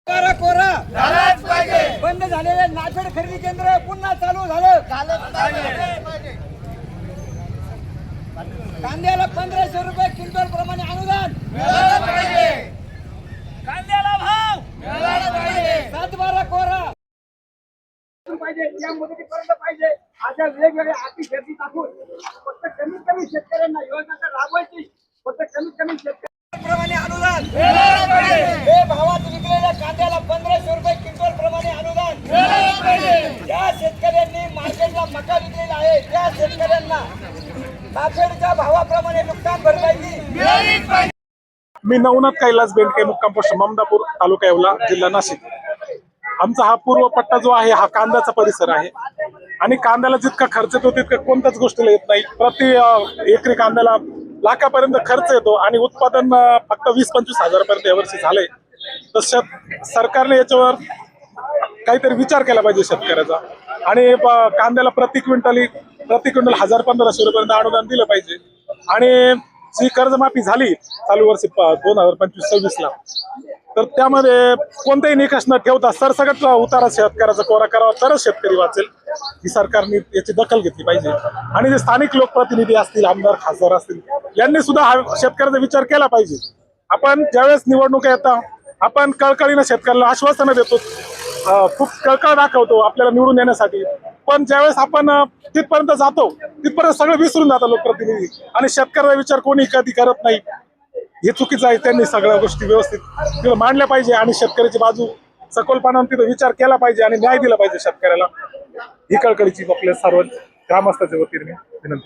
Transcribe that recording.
कोरा कोरा झालाच पाहिजे। बंद झालेले नाफेड खरेदी केंद्र पुन्हा चालू झालं पाहिजे। कांद्याला 1500 रुपये क्विंटल प्रमाणे अनुदान मिळालं पाहिजे। कांद्याला भाव मिळाला पाहिजे। 7-12 कोरा पाहिजे, या मुदतीपर्यंत पाहिजे। अशा वेगवेगळ्या अटी शर्ती टाकून फक्त कमीत कमी शेतकऱ्यांना योजना राबवायची, फक्त कमीत कमी शेतकऱ्यांप्रमाणे अनुदान मिळालं पाहिजे। हे भावात विकलेल्या कांद्याला 1500 रुपये क्विंटल प्रमाणे अनुदान मिळालं पाहिजे। ज्या शेतकऱ्यांनी मार्केटला मका विकलेला आहे त्या शेतकऱ्यांना नाफेडच्या भावाप्रमाणे नुकसान भरपाई मिळाली पाहिजे। मी नवनाथ कैलास बेंडके, मुक्काम पोस्ट ममदापूर, तालुका येवला, जिल्हा नाशिक। आमचा हा पूर्व पट्टा जो आहे हा कांद्याचा परिसर आहे आणि कांद्याला जितका खर्च येतो तितका कोणत्याच गोष्टीला येत नाही। प्रति एकरी कांद्याला लाखापर्यंत खर्च येतो आणि उत्पादन फक्त 20-25 हजारापर्यंत यावर्षी झालंय। तर सरकारने याच्यावर काहीतरी विचार केला पाहिजे शेतकऱ्याचा आणि कांद्याला प्रति क्विंटल 1000-1500 रुपयांपर्यंत अनुदान दिलं पाहिजे। आणि जी कर्जमाफी झाली चालू वर्षी 2025-26 ला, तर त्यामध्ये कोणताही निकष न ठेवता सरसकट उतारा शेतकऱ्याचा कोरा करावा तरच शेतकरी वाचेल। ही सरकारने याची दखल घेतली पाहिजे आणि जे स्थानिक लोकप्रतिनिधी असतील, आमदार खासदार असतील, यांनी सुद्धा हा शेतकऱ्याचा विचार केला पाहिजे। आपण ज्यावेळेस निवडणुका येतात आपण कळकळीनं शेतकऱ्याला आश्वासनं देतो, खूप कळकळ दाखवतो आपल्याला निवडून येण्यासाठी, पण ज्यावेळेस आपण तिथपर्यंत जातो तिथपर्यंत सगळं विसरून जातात लोकप्रतिनिधी आणि शेतकऱ्याचा विचार कोणी कधी करत नाही। हे चुकीचं आहे। त्यांनी सगळ्या गोष्टी व्यवस्थित तिथं मांडल्या पाहिजे आणि शेतकऱ्याची बाजू सखोलपणाने तिथं विचार केला पाहिजे आणि न्याय दिला पाहिजे शेतकऱ्याला। ही कळकळीची आपल्या सर्व ग्रामस्थांच्या वतीने विनंती।